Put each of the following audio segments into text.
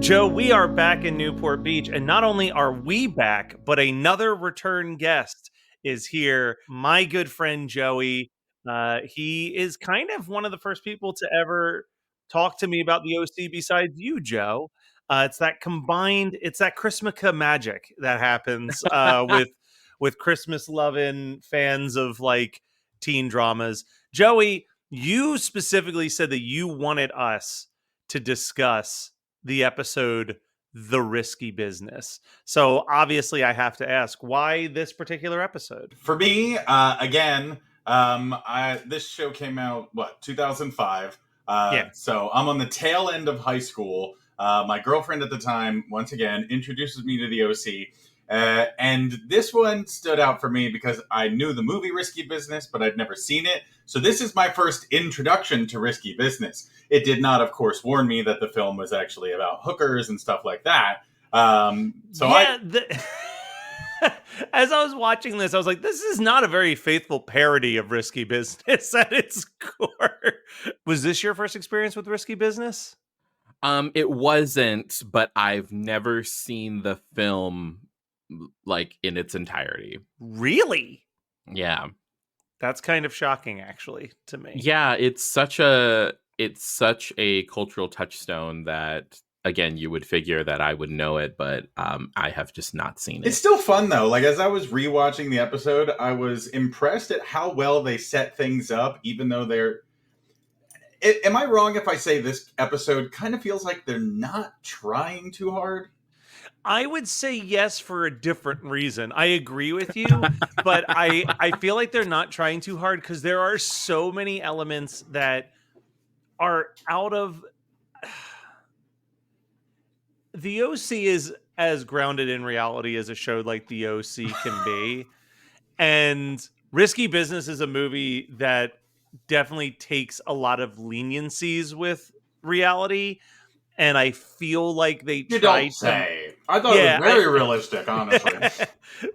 Joe, we are back in Newport Beach, and not only are we back, but another return guest is here. My good friend Joey. He is kind of one of the first people to ever talk to me about the OC besides you, Joe. It's that Christmaka magic that happens with Christmas loving fans of like teen dramas. Joey, you specifically said that you wanted us to discuss the episode The Risky Business. So obviously I have to ask, why this particular episode? For me, this show came out, 2005? Yeah. So I'm on the tail end of high school. My girlfriend at the time, once again, introduces me to the OC. And this one stood out for me because I knew the movie Risky Business, but I'd never seen it. So this is my first introduction to Risky Business. It did not, of course, warn me that the film was actually about hookers and stuff like that. As I was watching this, I was like, this is not a very faithful parody of Risky Business at its core. Was this your first experience with Risky Business? It wasn't, but I've never seen the film like in its entirety. Really? Yeah. That's kind of shocking, actually, to me. Yeah, it's such a cultural touchstone that, again, you would figure that I would know it, but I have just not seen it. It's still fun, though. Like, as I was rewatching the episode, I was impressed at how well they set things up, even though they're... Am I wrong if I say this episode kind of feels like they're not trying too hard? I would say yes for a different reason. I agree with you, but I feel like they're not trying too hard because there are so many elements that are out of... The OC is as grounded in reality as a show like The OC can be. And Risky Business is a movie that definitely takes a lot of leniencies with reality. And I feel like they I thought it was very realistic, honestly.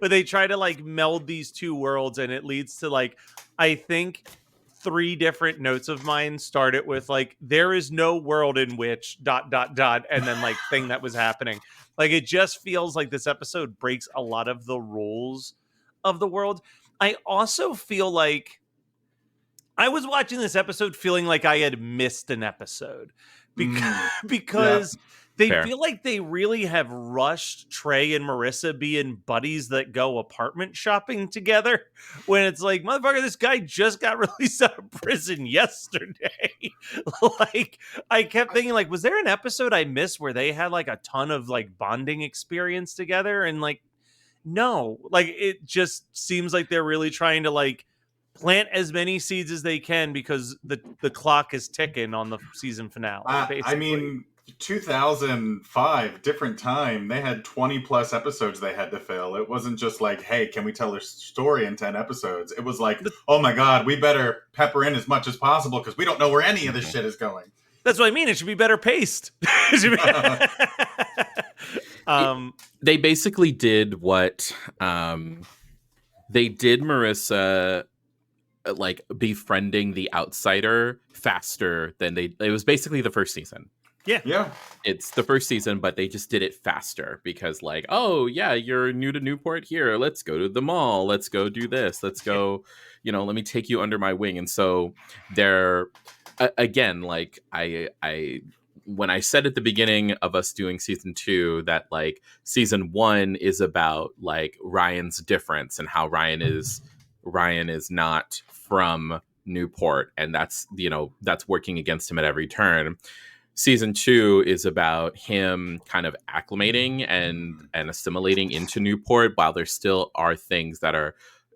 But they try to like meld these two worlds, and it leads to like, I think 3 different notes of mine started with like, there is no world in which ... and then like thing that was happening. Like, it just feels like this episode breaks a lot of the rules of the world. I also feel like I was watching this episode feeling like I had missed an episode because they feel like they really have rushed Trey and Marissa being buddies that go apartment shopping together, when it's like, motherfucker, this guy just got released out of prison yesterday. Like, I kept thinking, like, was there an episode I missed where they had like a ton of like bonding experience together? And like, no, like, it just seems like they're really trying to like plant as many seeds as they can because the clock is ticking on the season finale. I mean, 2005, different time. They had 20 plus episodes they had to fill. It wasn't just like, hey, can we tell their story in 10 episodes? It was like, oh my God, we better pepper in as much as possible because we don't know where any of this shit is going. That's what I mean. It should be better paced. They basically did what they did Marissa, like befriending the outsider faster than it was basically the first season. Yeah. It's the first season, but they just did it faster because like, oh yeah, you're new to Newport, here, let's go to the mall. Let's go do this. Let's go, let me take you under my wing. And so they're, again, like when I said at the beginning of us doing season 2 that like season 1 is about like Ryan's difference and how Ryan is not from Newport, and that's working against him at every turn. Season 2 is about him kind of acclimating and assimilating into Newport, while there still are things that are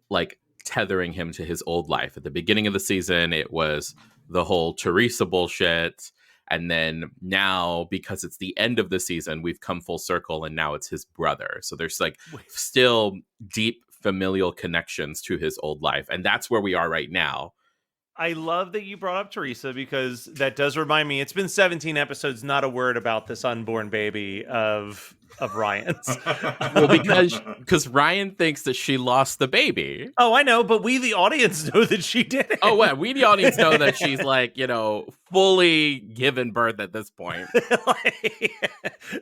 like tethering him to his old life. At the beginning of the season, it was the whole Teresa bullshit. And then now, because it's the end of the season, we've come full circle, and now it's his brother. So there's like still deep familial connections to his old life. And that's where we are right now. I love that you brought up Teresa, because that does remind me, it's been 17 episodes, not a word about this unborn baby of of Ryan's. Well, because Ryan thinks that she lost the baby. Oh, I know, but we, the audience, know that she did it. Oh, well, we, the audience, know that she's like, fully given birth at this point.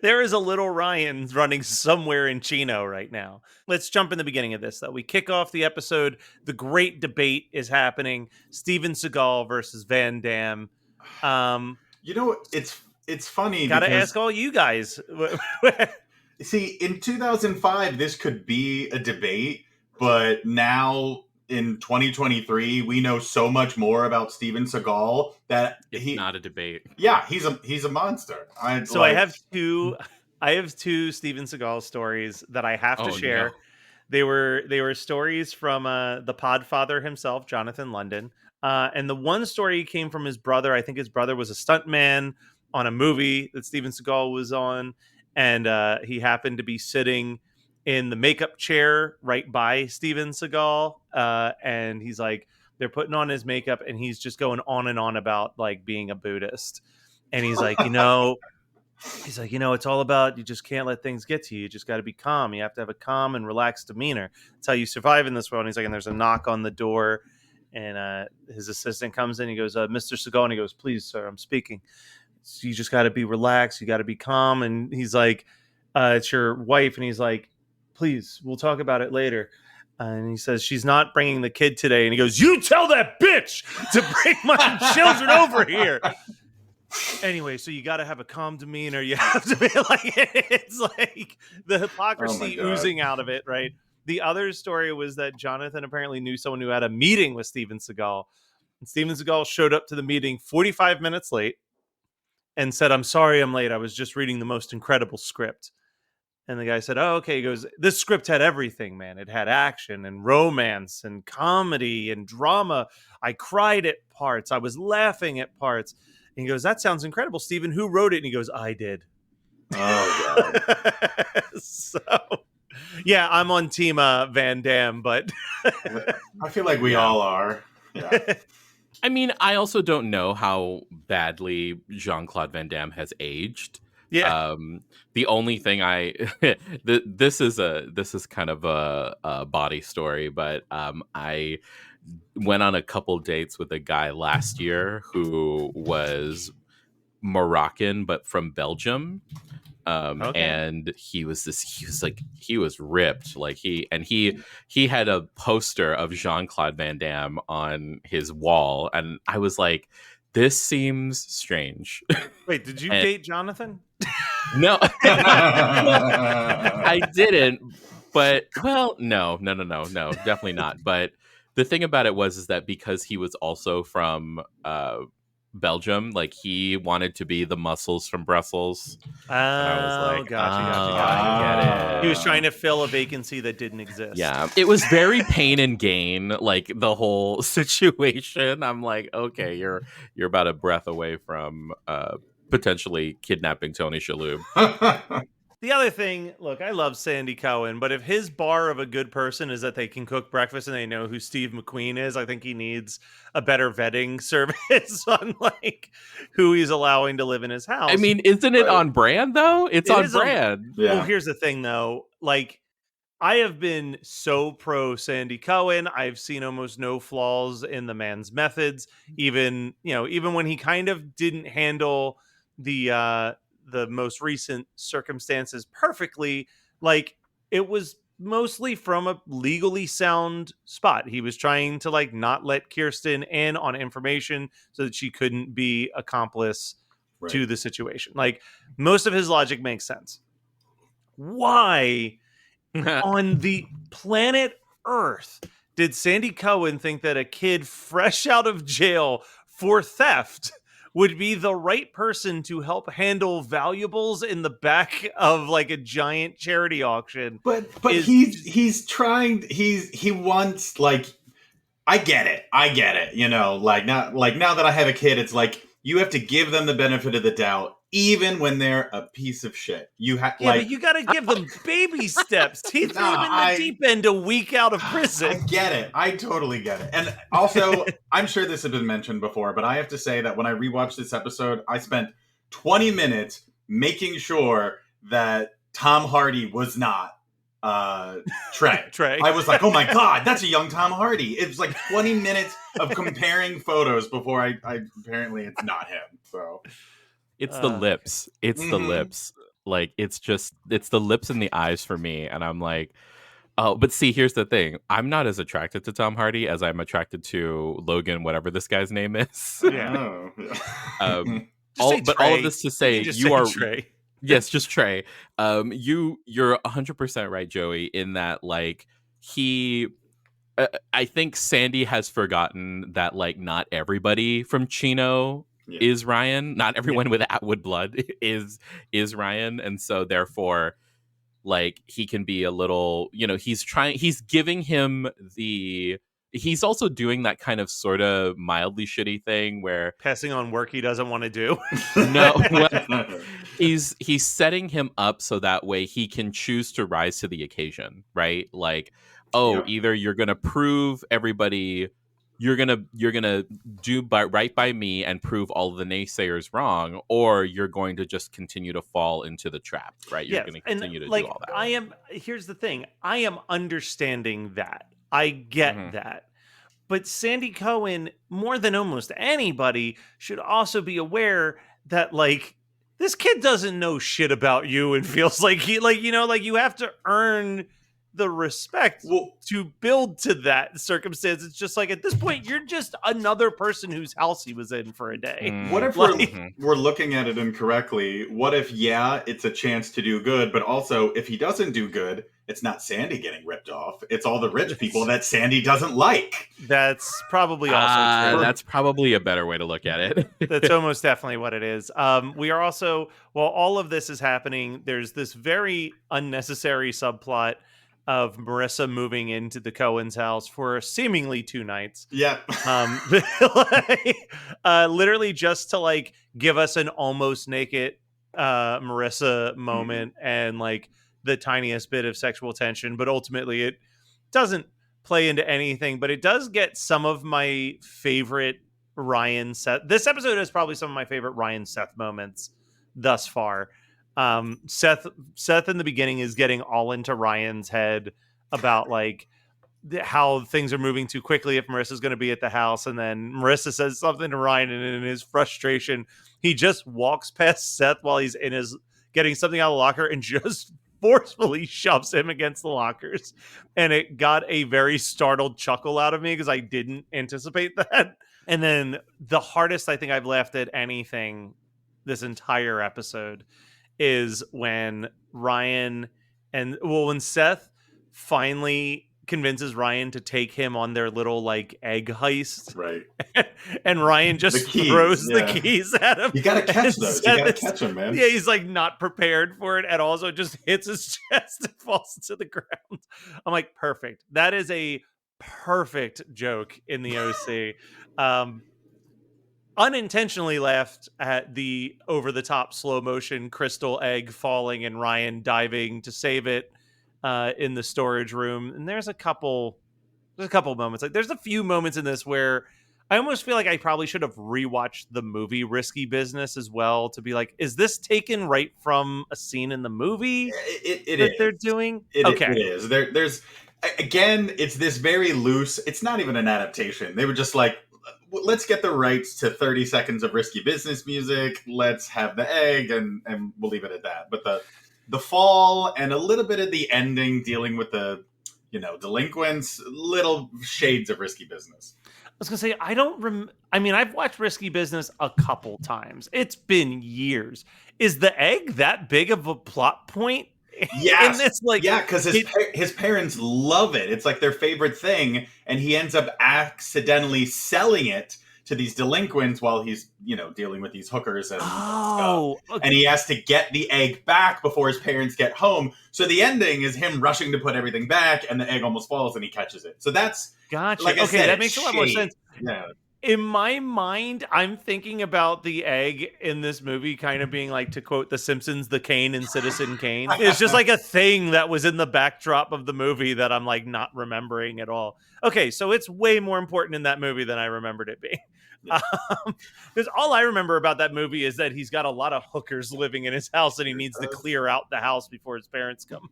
There is a little Ryan running somewhere in Chino right now. Let's jump in the beginning of this, though. We kick off the episode. The great debate is happening. Steven Seagal versus Van Damme. It's funny. Gotta ask all you guys. See, in 2005, this could be a debate, but now in 2023, we know so much more about Steven Seagal that it's not a debate. Yeah, he's a monster. I have two Steven Seagal stories that I have to share. No. They were stories from the Podfather himself, Jonathan London, and the one story came from his brother. I think his brother was a stuntman on a movie that Steven Seagal was on. And he happened to be sitting in the makeup chair right by Steven Seagal. And he's like, they're putting on his makeup and he's just going on and on about like being a Buddhist. And he's like, it's all about, you just can't let things get to you. You just got to be calm. You have to have a calm and relaxed demeanor. That's how you survive in this world. And he's like, and there's a knock on the door. And his assistant comes in. He goes, Mr. Seagal. And he goes, please, sir, I'm speaking. So you just got to be relaxed. You got to be calm. And he's like, it's your wife. And he's like, please, we'll talk about it later. And he says, she's not bringing the kid today. And he goes, you tell that bitch to bring my children over here. Anyway, so you got to have a calm demeanor. You have to be like, it's like the hypocrisy oozing out of it, right? The other story was that Jonathan apparently knew someone who had a meeting with Steven Seagal. And Steven Seagal showed up to the meeting 45 minutes late. And said, I'm sorry I'm late. I was just reading the most incredible script. And the guy said, oh, okay. He goes, this script had everything, man. It had action and romance and comedy and drama. I cried at parts. I was laughing at parts. And he goes, that sounds incredible, Steven. Who wrote it? And he goes, I did. Oh, God. So, yeah, I'm on team Van Damme, but... I feel like we all are. Yeah. I mean, I also don't know how badly Jean-Claude Van Damme has aged. Yeah. The only thing this is kind of a body story, but I went on a couple dates with a guy last year who was Moroccan but from Belgium. And he was ripped. Like he had a poster of Jean-Claude Van Damme on his wall. And I was like, this seems strange. Wait, did you date Jonathan? No, I didn't. But no, definitely not. But the thing about it is that because he was also from, Belgium, like he wanted to be the muscles from Brussels. Oh, I was like, gotcha. Get it. He was trying to fill a vacancy that didn't exist. Yeah, it was very Pain and Gain, like the whole situation. I'm like, okay, you're about a breath away from potentially kidnapping Tony Shalhoub. The other thing, look, I love Sandy Cohen, but if his bar of a good person is that they can cook breakfast and they know who Steve McQueen is, I think he needs a better vetting service on like who he's allowing to live in his house. I mean, isn't it on brand though? It's on brand. Well, here's the thing though, like I have been so pro Sandy Cohen. I've seen almost no flaws in the man's methods, even when he kind of didn't handle the most recent circumstances perfectly. Like it was mostly from a legally sound spot. He was trying to like not let Kirsten in on information so that she couldn't be accomplice to the situation. Like most of his logic makes sense. Why on the planet Earth did Sandy Cohen think that a kid fresh out of jail for theft would be the right person to help handle valuables in the back of like a giant charity auction? But he wants, like, I get it. Like now that I have a kid, it's like you have to give them the benefit of the doubt, even when they're a piece of shit. But you got to give them baby steps. He threw him in the deep end a week out of prison. I get it. I totally get it. And also, I'm sure this has been mentioned before, but I have to say that when I rewatched this episode, I spent 20 minutes making sure that Tom Hardy was not Trey. Trey. I was like, oh my God, that's a young Tom Hardy. It was like 20 minutes of comparing photos before I apparently it's not him. So it's the lips. It's the lips. Like, it's the lips and the eyes for me. And I'm like, oh, but see, here's the thing. I'm not as attracted to Tom Hardy as I'm attracted to Logan, whatever this guy's name is. yeah. All of this to say, you are Trey. Yes, just Trey. You're 100% right, Joey, in that, like, I think Sandy has forgotten that, like, not everybody from Chino is Ryan. Not everyone with Atwood blood is Ryan, and so therefore, like, he can be a little, he's giving him he's also doing that kind of sort of mildly shitty thing where passing on work he doesn't want to do. No, he's setting him up so that way he can choose to rise to the occasion, right? Like, either you're gonna prove everybody, you're gonna do right by me and prove all of the naysayers wrong, or you're going to just continue to fall into the trap, right? You're going to continue to do all that. Here's the thing. I am understanding that. I get that. But Sandy Cohen, more than almost anybody, should also be aware that, like, this kid doesn't know shit about you and feels like you have to earn the respect to build to that circumstance. It's just like, at this point, you're just another person whose house he was in for a day. What if we're looking at it incorrectly? What if, it's a chance to do good, but also if he doesn't do good, it's not Sandy getting ripped off. It's all the rich people that Sandy doesn't like. That's probably also true. That's probably a better way to look at it. That's almost definitely what it is. We are also, while all of this is happening, there's this very unnecessary subplot of Marissa moving into the Cohen's house for seemingly 2 nights. Yeah. Literally just to, like, give us an almost naked Marissa moment and, like, the tiniest bit of sexual tension, but ultimately it doesn't play into anything, but it does get some of my favorite Ryan Seth. This episode is probably some of my favorite Ryan Seth moments thus far. Seth in the beginning is getting all into Ryan's head about, like, how things are moving too quickly if Marissa's going to be at the house. And then Marissa says something to Ryan, and in his frustration, he just walks past Seth while he's getting something out of the locker and just forcefully shoves him against the lockers. And it got a very startled chuckle out of me because I didn't anticipate that. And then the hardest I think I've laughed at anything this entire episode is when when Seth finally convinces Ryan to take him on their little, like, egg heist. Right. And Ryan just throws the keys at him. You gotta catch those. You gotta catch them, man. Yeah, he's, like, not prepared for it at all. So it just hits his chest and falls to the ground. I'm like, perfect. That is a perfect joke in the OC. Unintentionally laughed at the over-the-top slow motion crystal egg falling and Ryan diving to save it in the storage room. And there's a couple moments. Like, there's a few moments in this where I almost feel like I probably should have rewatched the movie Risky Business as well to be like, is this taken right from a scene in the movie they're doing? It is. There's again, it's this very loose. It's not even an adaptation. They were just like, let's get the rights to 30 seconds of Risky Business music. Let's have the egg, and we'll leave it at that. But the fall and a little bit of the ending dealing with the, delinquents, little shades of Risky Business. I was going to say, I've watched Risky Business a couple times. It's been years. Is the egg that big of a plot point? Yes. In this, like, yeah, because his parents love it. It's like their favorite thing, and he ends up accidentally selling it to these delinquents while he's, dealing with these hookers and stuff. Okay. And he has to get the egg back before his parents get home. So the ending is him rushing to put everything back, and the egg almost falls, and he catches it. So that's gotcha. Like okay, said, that makes a lot more sense. Yeah. In my mind, I'm thinking about the egg in this movie kind of being like, to quote The Simpsons, the Kane in Citizen Kane. It's just like a thing that was in the backdrop of the movie that I'm, like, not remembering at all. Okay, so it's way more important in that movie than I remembered it being. Because all I remember about that movie is that he's got a lot of hookers living in his house and he needs to clear out the house before his parents come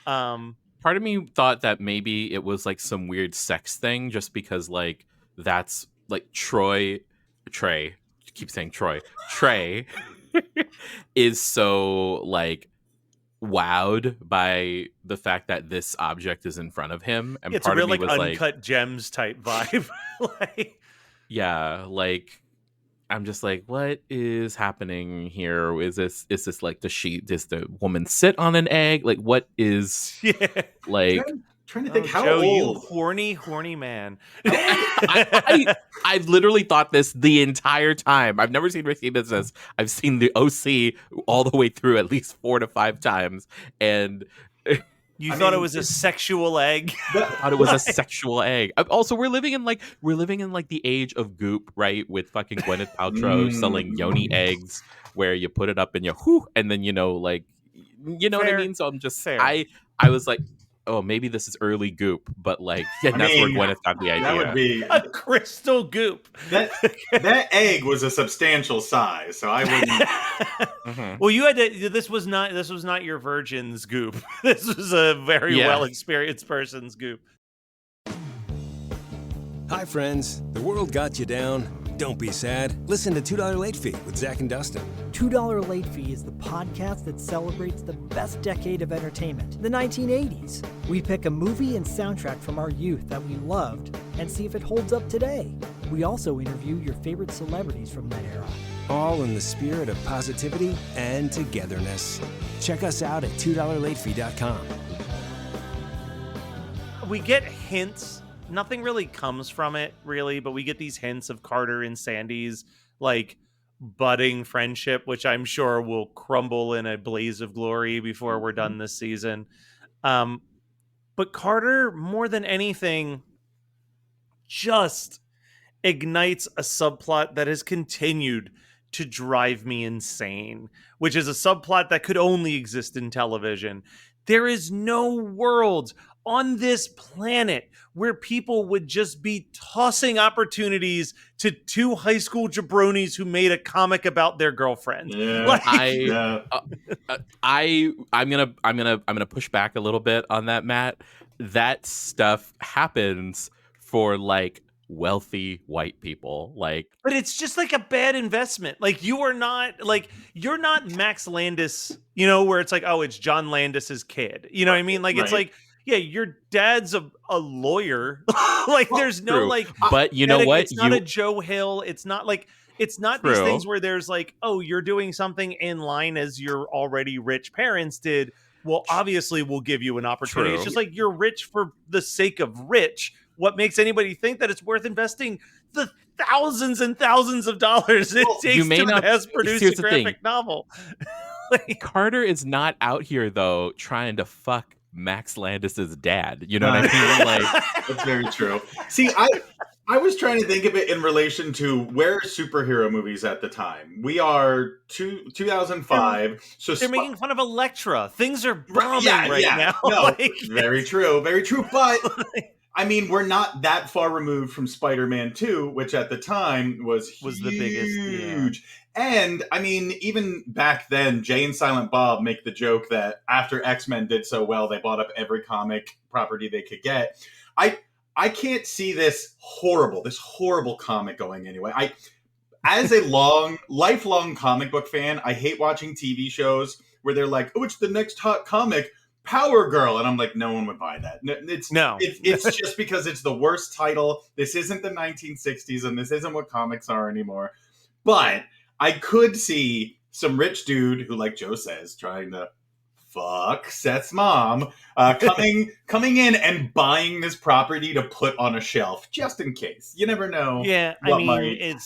home. Part of me thought that maybe it was like some weird sex thing, just because like that's like Trey, keep saying Trey is so like wowed by the fact that this object is in front of him, and It's part a of real me like was Uncut Gems type vibe. Like, yeah, like I'm just like, what is happening here? Is this like does the woman sit on an egg? Like, what is yeah. like? Trying to think how Joe, old. you horny man. I've literally thought this the entire time. I've never seen Risky Business. I've seen the OC all the way through at least 4 to 5 times, and You thought it was a sexual egg? I thought it was a sexual egg. Also, we're living in like the age of Goop, right? With fucking Gwyneth Paltrow selling yoni eggs, where you put it up and and then like what I Fair. mean. So I'm just Fair. I was like, oh, maybe this is early Goop, but like that's where Gwyneth got the idea. That would be a crystal goop. That egg was a substantial size, so I wouldn't. Mm-hmm. Well, you had to. This was not your virgin's goop. This was a very well experienced person's goop. Hi, friends. The world got you down. Don't be sad. Listen to $2 Late Fee with Zach and Dustin. $2 Late Fee is the podcast that celebrates the best decade of entertainment, the 1980s. We pick a movie and soundtrack from our youth that we loved and see if it holds up today. We also interview your favorite celebrities from that era. All in the spirit of positivity and togetherness. Check us out at $2latefee.com. We get hints. Nothing really comes from it, really, but we get these hints of Carter and Sandy's like budding friendship, which I'm sure will crumble in a blaze of glory before we're done this season. But Carter, more than anything, just ignites a subplot that has continued to drive me insane, which is a subplot that could only exist in television. There is no world on this planet where people would just be tossing opportunities to 2 high school jabronis who made a comic about their girlfriend. Yeah. I'm gonna push back a little bit on that, Matt. That stuff happens for like wealthy white people, but it's just like a bad investment. Like you're not Max Landis, where it's like, oh, it's John Landis's kid. You know what I mean? Like it's like, yeah, your dad's a lawyer. Like there's no true. But you know what? It's not a Joe Hill. It's not True. These things where there's like, oh, you're doing something in line as your already rich parents did. Well, obviously we'll give you an opportunity. True. It's just like you're rich for the sake of rich. What makes anybody think that it's worth investing the thousands and thousands of dollars it takes to mass produce a graphic novel? Carter is not out here though trying to fuck Max Landis's dad. You know what I mean? Like that's very true. See, I was trying to think of it in relation to where superhero movies at the time. We are 2005. So they're making fun of Elektra. Things are bombing right now. No, very true. Very true. But I mean, we're not that far removed from Spider-Man 2, which at the time was the biggest. Huge. And I mean, even back then, Jay and Silent Bob make the joke that after X-Men did so well, they bought up every comic property they could get. I can't see this horrible comic going anyway. As a lifelong comic book fan, I hate watching TV shows where they're like, oh, it's the next hot comic, Power Girl. And I'm like, no one would buy that. It's just because it's the worst title. This isn't the 1960s and this isn't what comics are anymore. But I could see some rich dude who, like Joe says, trying to fuck Seth's mom, coming in and buying this property to put on a shelf just in case. You never know. Yeah, I mean,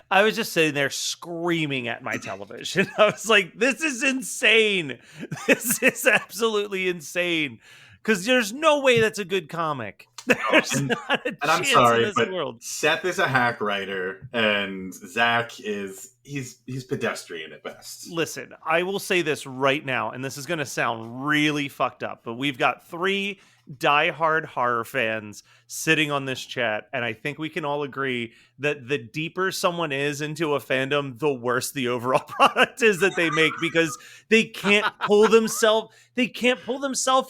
I was just sitting there screaming at my television. I was like, this is insane. This is absolutely insane. Because there's no way that's a good comic. There's not a chance I'm sorry, in this but world. Seth is a hack writer, and Zach is he's pedestrian at best. Listen, I will say this right now, and this is going to sound really fucked up, but we've got 3 diehard horror fans sitting on this chat, and I think we can all agree that the deeper someone is into a fandom, the worse the overall product is that they make, because they can't pull themselves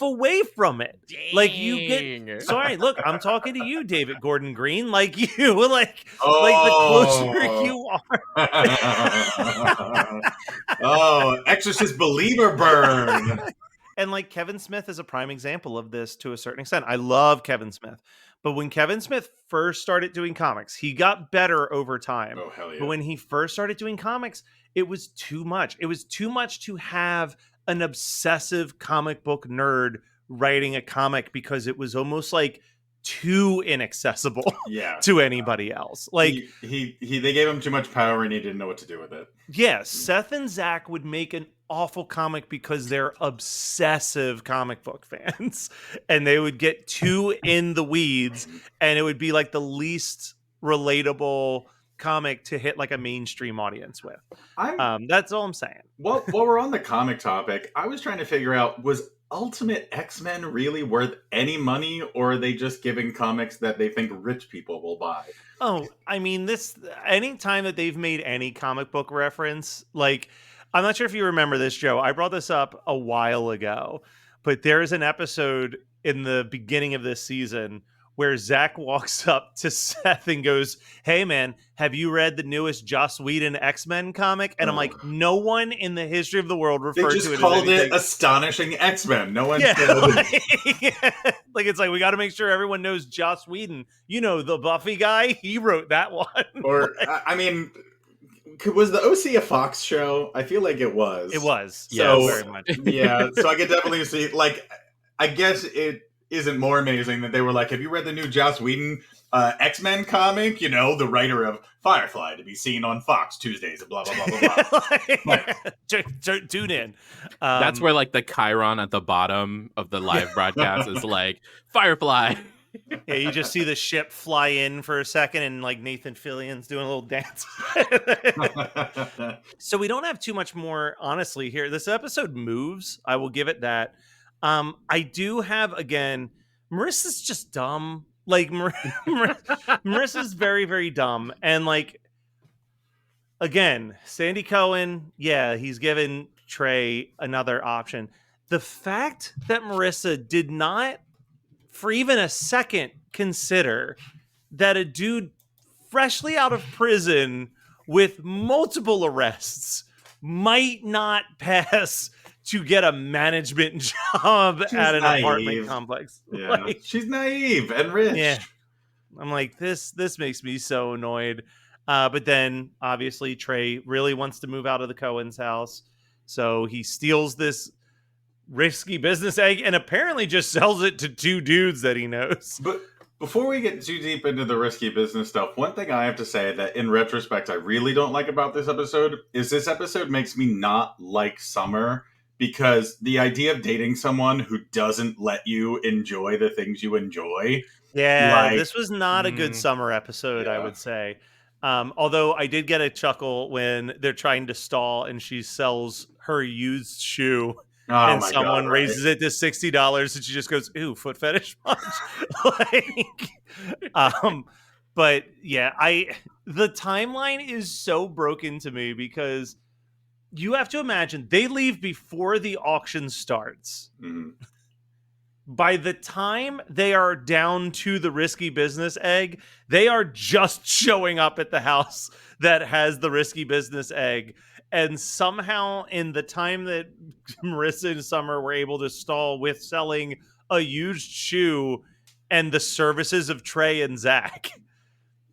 away from it. Like, you get, sorry, look, I'm talking to you, David Gordon Green, like you, like the closer you are. Oh, Exorcist believer burn. And like Kevin Smith is a prime example of this to a certain extent. I love Kevin Smith. But when Kevin Smith first started doing comics, he got better over time. Oh, hell yeah. But when he first started doing comics, it was too much. It was too much to have an obsessive comic book nerd writing a comic, because it was almost like too inaccessible to anybody else. Like they gave him too much power and he didn't know what to do with it. Yeah, Seth and Zach would make an awful comic because they're obsessive comic book fans, and they would get too in the weeds, and it would be like the least relatable comic to hit like a mainstream audience with. That's all I'm saying. While we're on the comic topic, I was trying to figure out, was Ultimate X-Men really worth any money, or are they just giving comics that they think rich people will buy? Oh, I mean, anytime that they've made any comic book reference, like, I'm not sure if you remember this, Joe. I brought this up a while ago, but there's an episode in the beginning of this season where Zach walks up to Seth and goes, "Hey man, have you read the newest Joss Whedon X-Men comic?" And I'm like, no one in the history of the world referred to it as anything. They just called it Astonishing X-Men. No one said like, it's like, we got to make sure everyone knows Joss Whedon. You know, the Buffy guy, he wrote that one. Or, I mean, was the OC a Fox show? I feel like it was. It was. So, very much. Yeah, so I could definitely see, like, I guess it isn't more amazing that they were like, have you read the new Joss Whedon X-Men comic? You know, the writer of Firefly, to be seen on Fox Tuesdays, blah, blah, blah, blah, blah. Tune in. That's where, like, the chyron at the bottom of the live broadcast is like, Firefly. Yeah, you just see the ship fly in for a second, and like Nathan Fillion's doing a little dance. So we don't have too much more, honestly, here. This episode moves. I will give it that. I do have, again, Marissa's just dumb. Like, Marissa's very, very dumb. And like, again, Sandy Cohen, yeah, he's given Trey another option. The fact that Marissa did not, for even a second, consider that a dude freshly out of prison with multiple arrests might not pass to get a management job at an apartment complex. Yeah, like, she's naive and rich. Yeah, I'm like, this makes me so annoyed. But then obviously Trey really wants to move out of the Cohen's house, so he steals this risky business egg and apparently just sells it to 2 dudes that he knows. But before we get too deep into the risky business stuff, one thing I have to say that in retrospect I really don't like about this episode is this episode makes me not like Summer, because the idea of dating someone who doesn't let you enjoy the things you enjoy. Yeah, like, this was not a good Summer episode, I would say. Although I did get a chuckle when they're trying to stall and she sells her used shoe. And someone raises it to $60, and she just goes, "Ooh, foot fetish punch." But yeah, the timeline is so broken to me, because you have to imagine they leave before the auction starts. Mm-hmm. By the time they are down to the risky business egg, they are just showing up at the house that has the risky business egg. And somehow, in the time that Marissa and Summer were able to stall with selling a used shoe and the services of Trey and Zach,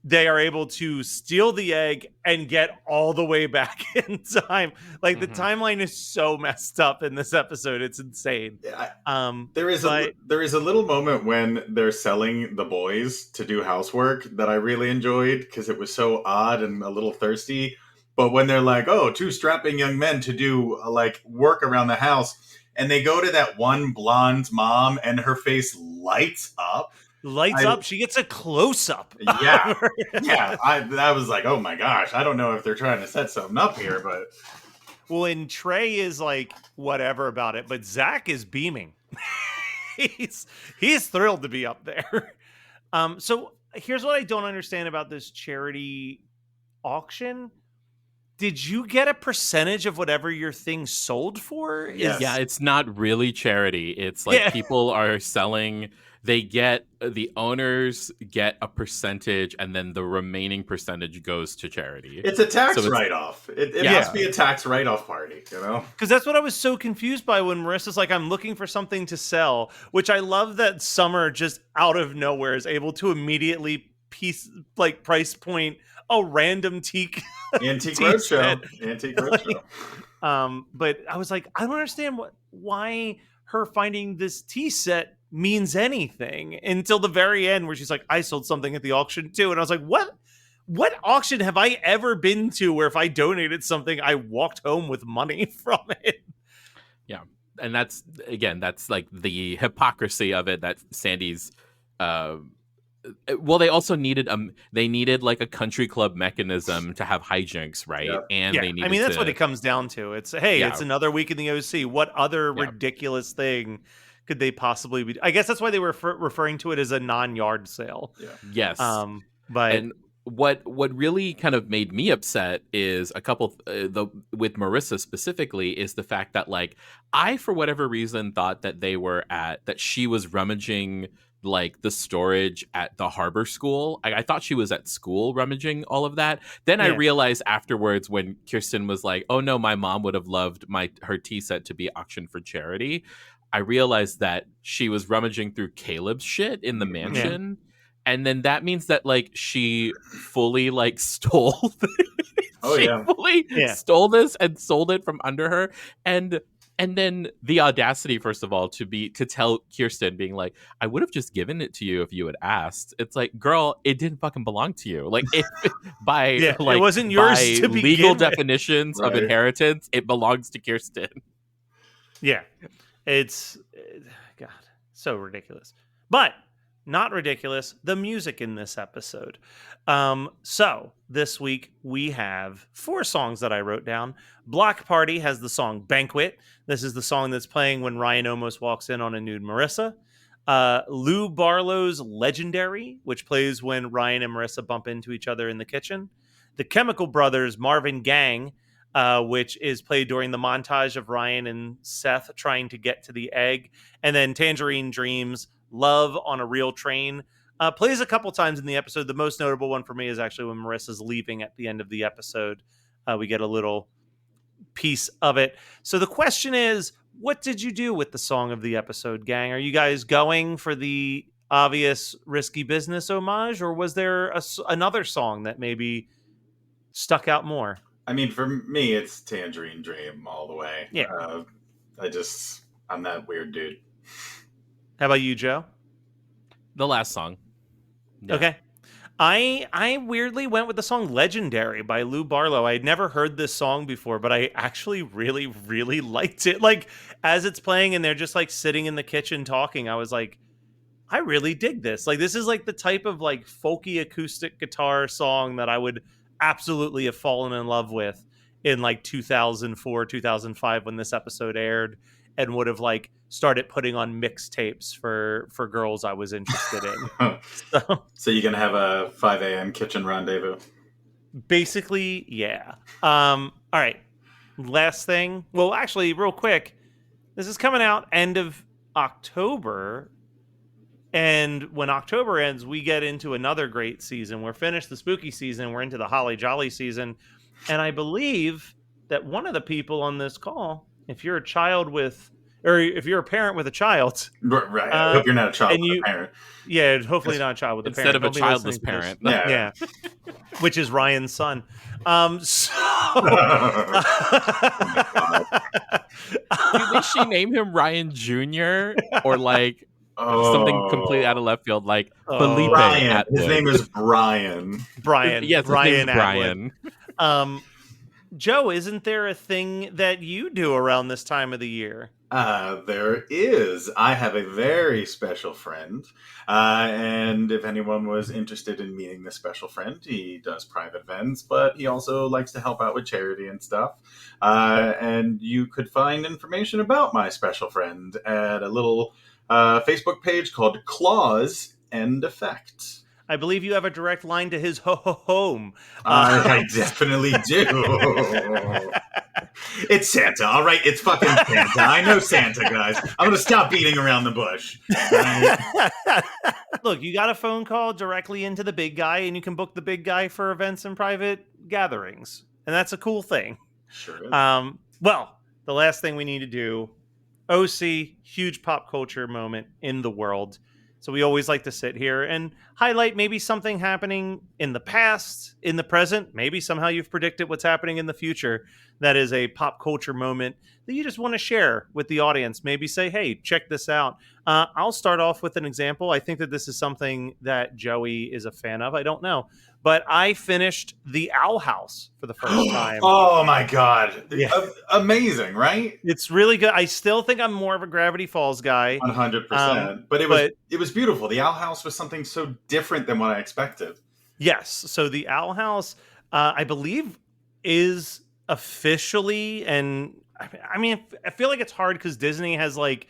they are able to steal the egg and get all the way back in time. Like, the timeline is so messed up in this episode; it's insane. There is a little moment when they're selling the boys to do housework that I really enjoyed, because it was so odd and a little thirsty. But when they're like, "Oh, 2 strapping young men to do like work around the house," and they go to that one blonde mom and her face lights up. Lights up. She gets a close up. Yeah. Yeah. I was like, oh my gosh, I don't know if they're trying to set something up here, but. Well, and Trey is like, whatever about it, but Zach is beaming. he's thrilled to be up there. So here's what I don't understand about this charity auction. Did you get a percentage of whatever your thing sold for? Yes. Yeah, it's not really charity. It's like people are selling. The owners get a percentage, and then the remaining percentage goes to charity. It's a tax write-off. It must be a tax write-off party, you know? Because that's what I was so confused by when Marissa's like, I'm looking for something to sell, which I love that Summer just out of nowhere is able to immediately price point a random Antique Roadshow. Antique Roadshow. But I was like, I don't understand why her finding this tea set means anything until the very end where she's like, I sold something at the auction too. And I was like, what auction have I ever been to where if I donated something, I walked home with money from it? Yeah. And that's like the hypocrisy of it that Sandy's, well, they also needed like a country club mechanism to have hijinks, right? Yeah. And they needed that's what it comes down to. It's, hey, it's another week in the OC. What other ridiculous thing could they possibly be? I guess that's why they were referring to it as a non-yard sale. Yeah. Yes. But and what really kind of made me upset is a couple with Marissa specifically is the fact that like I for whatever reason thought that that she was rummaging like the storage at the harbor school. I thought she was at school rummaging all of that. Then I realized afterwards when Kirsten was like, oh no, my mom would have loved her tea set to be auctioned for charity. I realized that she was rummaging through Caleb's shit in the mansion. And then that means that like she fully like stole stole this and sold it from under her. And then the audacity, first of all, to tell Kirsten being like, I would have just given it to you if you had asked. It's like, girl, it didn't fucking belong to you. Like it wasn't yours to begin legal with. Definitions of inheritance, it belongs to Kirsten. Yeah. It's God, so ridiculous. But not ridiculous, the music in this episode. So this week we have 4 songs that I wrote down. Block Party has the song Banquet. This is the song that's playing when Ryan almost walks in on a nude Marissa. Lou Barlow's Legendary, which plays when Ryan and Marissa bump into each other in the kitchen. The Chemical Brothers' Marvin Gang, which is played during the montage of Ryan and Seth trying to get to the egg. And then Tangerine Dreams, Love on a Real Train, plays a couple times in the episode. The most notable one for me is actually when Marissa's leaving at the end of the episode. We get a little piece of it. So the question is, what did you do with the song of the episode, gang? Are you guys going for the obvious Risky Business homage, or was there another song that maybe stuck out more? I mean, for me, it's Tangerine Dream all the way. Yeah. I'm that weird dude. How about you, Joe? The last song. Yeah. Okay. I weirdly went with the song Legendary by Lou Barlow. I had never heard this song before, but I actually really, really liked it. Like, as it's playing and they're just like sitting in the kitchen talking, I was like, I really dig this. Like, this is like the type of like folky acoustic guitar song that I would absolutely have fallen in love with in like 2004, 2005 when this episode aired, and would have like started putting on mixtapes for girls I was interested in. So you're gonna have a 5 a.m. kitchen rendezvous? Basically, yeah. All right. Last thing. Well, actually, real quick, this is coming out end of October. And when October ends, we get into another great season. We're finished the spooky season. We're into the Holly Jolly season. And I believe that one of the people on this call, if you're a child with, or if you're a parent with a child. Right. I hope you're not a child with a parent. Yeah, hopefully not a child with a parent. Instead of a childless parent. Yeah. Which is Ryan's son. Do they she name him Ryan Jr. or like something completely out of left field, like Felipe Brian. Atwood? His name is Brian. Brian. Yes, Brian. Brian. Joe, isn't there a thing that you do around this time of the year? There is. I have a very special friend. And if anyone was interested in meeting this special friend, he does private events, but he also likes to help out with charity and stuff. And you could find information about my special friend at a little Facebook page called Claws and Effect. I believe you have a direct line to his home. I definitely do. It's Santa, all right? It's fucking Santa. I know Santa, guys. I'm going to stop beating around the bush. Right? Look, you got a phone call directly into the big guy, and you can book the big guy for events and private gatherings. And that's a cool thing. Sure is. Well, the last thing we need to do, OC, huge pop culture moment in the world. So we always like to sit here and highlight maybe something happening in the past, in the present, maybe somehow you've predicted what's happening in the future. That is a pop culture moment that you just want to share with the audience. Maybe say, hey, check this out. I'll start off with an example. I think that this is something that Joey is a fan of. I don't know. But I finished The Owl House for the first time. Oh my God. Yeah. Amazing, right? It's really good. I still think I'm more of a Gravity Falls guy. 100%. But it was beautiful. The Owl House was something so different than what I expected. Yes. So The Owl House, I believe, is officially, and I mean, I feel like it's hard because Disney has like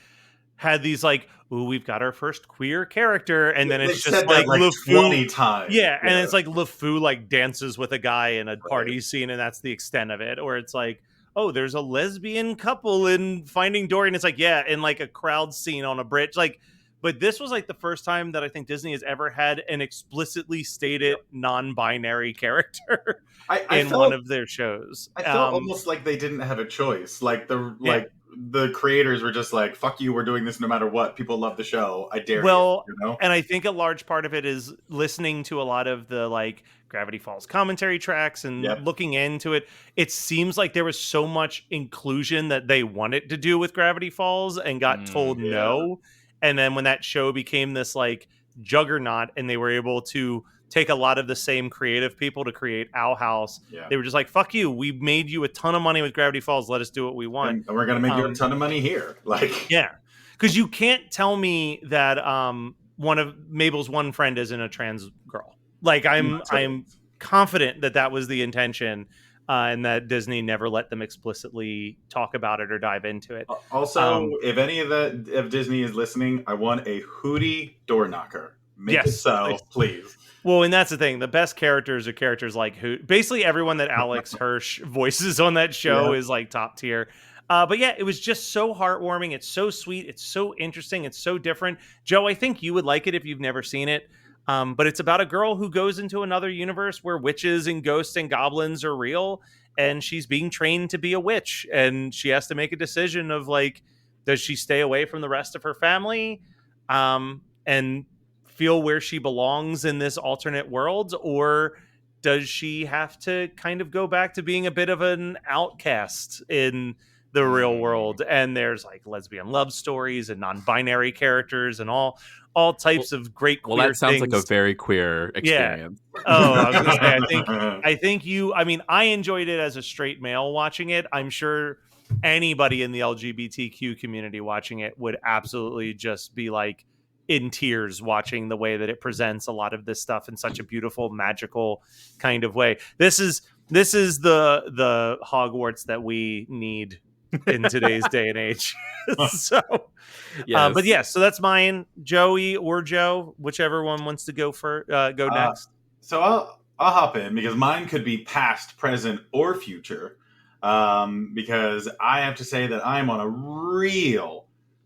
had these like, ooh, we've got our first queer character, and then it's just like LeFou 20 times. Yeah, and it's like LeFou like dances with a guy in a party scene, and that's the extent of it. Or it's like, oh, there's a lesbian couple in Finding Dory, and it's like, yeah, in like a crowd scene on a bridge, like. But this was like the first time that I think Disney has ever had an explicitly stated non-binary character in one of their shows. I felt almost like they didn't have a choice. Like the creators were just like, "Fuck you, we're doing this no matter what. People love the show. I dare you." You know? And I think a large part of it is listening to a lot of the like Gravity Falls commentary tracks and looking into it. It seems like there was so much inclusion that they wanted to do with Gravity Falls and got told no. And then when that show became this like juggernaut and they were able to take a lot of the same creative people to create Owl House, they were just like, fuck you. We made you a ton of money with Gravity Falls. Let us do what we want. And we're going to make you a ton of money here. Like, yeah. Because you can't tell me that one of Mabel's one friend isn't a trans girl. Like I'm confident that that was the intention. And that Disney never let them explicitly talk about it or dive into it. Also, if any of Disney is listening, I want a Hootie door knocker. Make it so, please. Well, and that's the thing. The best characters are characters like who. Basically, everyone that Alex Hirsch voices on that show is like top tier. But yeah, it was just so heartwarming. It's so sweet. It's so interesting. It's so different. Joe, I think you would like it if you've never seen it. But it's about a girl who goes into another universe where witches and ghosts and goblins are real, and she's being trained to be a witch, and she has to make a decision of like, does she stay away from the rest of her family, and feel where she belongs in this alternate world, or does she have to kind of go back to being a bit of an outcast in the real world? And there's like lesbian love stories and non-binary characters and all types of great queer that sounds things. like a very queer experience. Yeah. Oh, I was gonna say, I think I enjoyed it as a straight male watching it. I'm sure anybody in the LGBTQ community watching it would absolutely just be like in tears watching the way that it presents a lot of this stuff in such a beautiful, magical kind of way. This is the Hogwarts that we need in today's day and age. So so that's mine. Joey or Joe, whichever one wants to go next. So I'll hop in because mine could be past, present, or future. Because I have to say that I'm on a real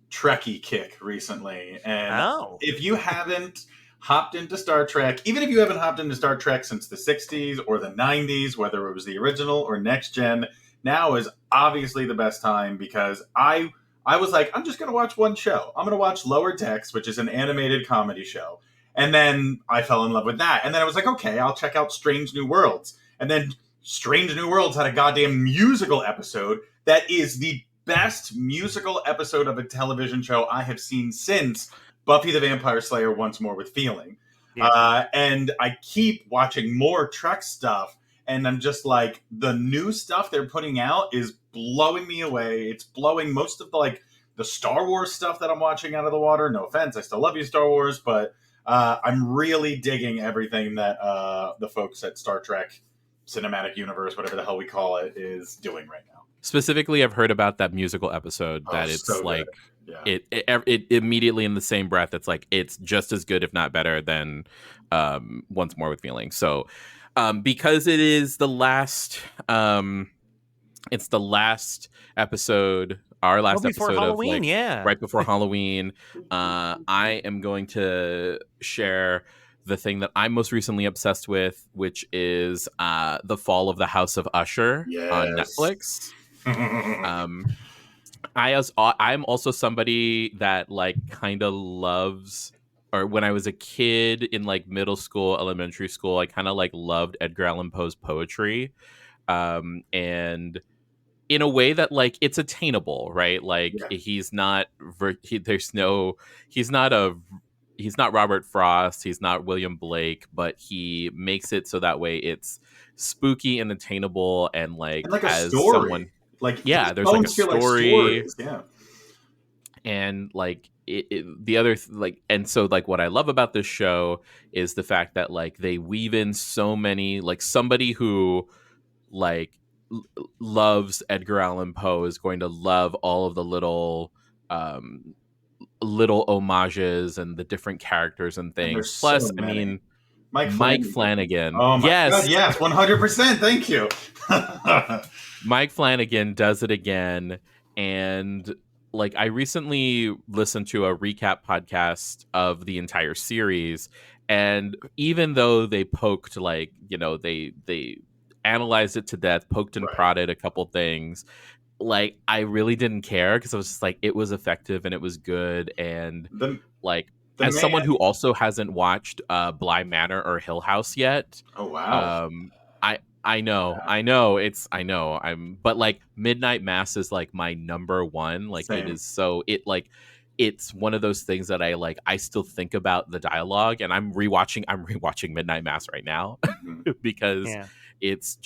Trekkie kick recently, and if you haven't hopped into Star Trek, even if you haven't hopped into Star Trek since the 60s or the 90s, whether it was the original or next gen, now is obviously the best time, because I was like, I'm just going to watch one show. I'm going to watch Lower Decks, which is an animated comedy show. And then I fell in love with that. And then I was like, okay, I'll check out Strange New Worlds. And then Strange New Worlds had a goddamn musical episode that is the best musical episode of a television show I have seen since Buffy the Vampire Slayer Once More with Feeling. Yeah. And I keep watching more Trek stuff. And I'm just like, the new stuff they're putting out is blowing me away. It's blowing most of the the Star Wars stuff that I'm watching out of the water. No offense, I still love you, Star Wars, but I'm really digging everything that the folks at Star Trek Cinematic Universe, whatever the hell we call it, is doing right now. Specifically, I've heard about that musical episode that it's so like good. Yeah. it immediately in the same breath. It's like it's just as good, if not better, than Once More with Feeling. So because it is the last, it's the last episode. Our last before episode Halloween, of like, yeah. right before Halloween. I am going to share the thing that I'm most recently obsessed with, which is The Fall of the House of Usher on Netflix. I'm also somebody that like kind of loves, or when I was a kid in like middle school, elementary school, I kind of like loved Edgar Allan Poe's poetry. And in a way that like it's attainable, right? Like he's not he's not Robert Frost, he's not William Blake, but he makes it so that way it's spooky and attainable, and like a as story. Someone, like yeah, there's like a story, yeah, and like the other like, and so like what I love about this show is the fact that like they weave in so many, like somebody who like loves Edgar Allan Poe is going to love all of the little homages and the different characters and things. Plus, so I mean, Mike Flanagan. Oh my yes, God, yes, 100%. Thank you. Mike Flanagan does it again, and like I recently listened to a recap podcast of the entire series, and even though they poked like, you know, they analyzed it to death, poked and prodded a couple things, like I really didn't care because I was just like, it was effective and it was good. And someone who also hasn't watched Bly Manor or Hill House yet, oh wow, I know, but like Midnight Mass is like my number one. Like Same. It is so it's one of those things that I still think about the dialogue, and I'm rewatching Midnight Mass right now because it's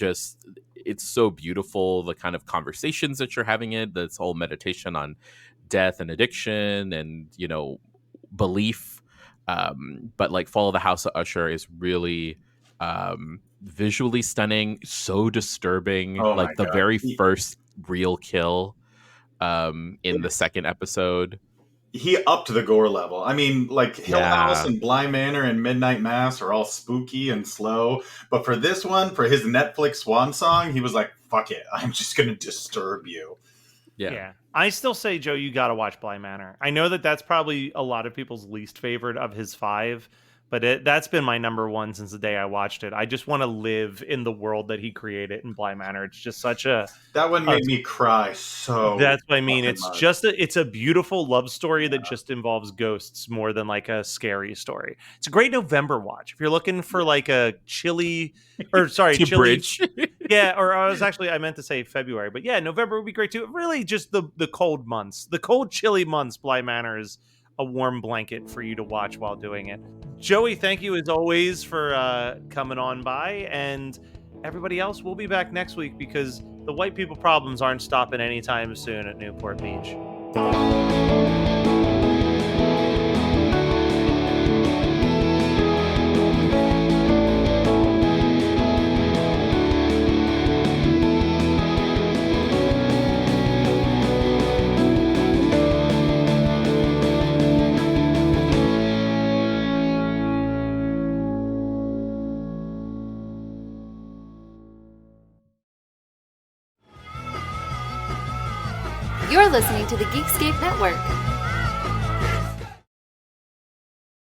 so beautiful, the kind of conversations that you're having in this whole meditation on death and addiction and, you know, belief. But like Fall of the House of Usher is really visually stunning, so disturbing. Like the very first real kill in the second episode. He upped the gore level. I mean, like Hill House and Bly Manor and Midnight Mass are all spooky and slow. But for this one, for his Netflix swan song, he was like, fuck it. I'm just going to disturb you. Yeah. I still say, Joe, you got to watch Bly Manor. I know that's probably a lot of people's least favorite of his 5. But that's been my number one since the day I watched it. I just want to live in the world that he created in Bly Manor. It's just such a... That one made me cry so... That's what I mean. It's much. It's a beautiful love story that just involves ghosts more than like a scary story. It's a great November watch. If you're looking for like a chilly... Or sorry, chilly... Bridge. Yeah, or I meant to say February. But yeah, November would be great too. Really just the cold months. The cold, chilly months, Bly Manor is a warm blanket for you to watch while doing it. Joey, thank you as always for coming on by, and everybody else, we'll be back next week because the white people problems aren't stopping anytime soon at Newport Beach. You're listening to the Geekscape Network.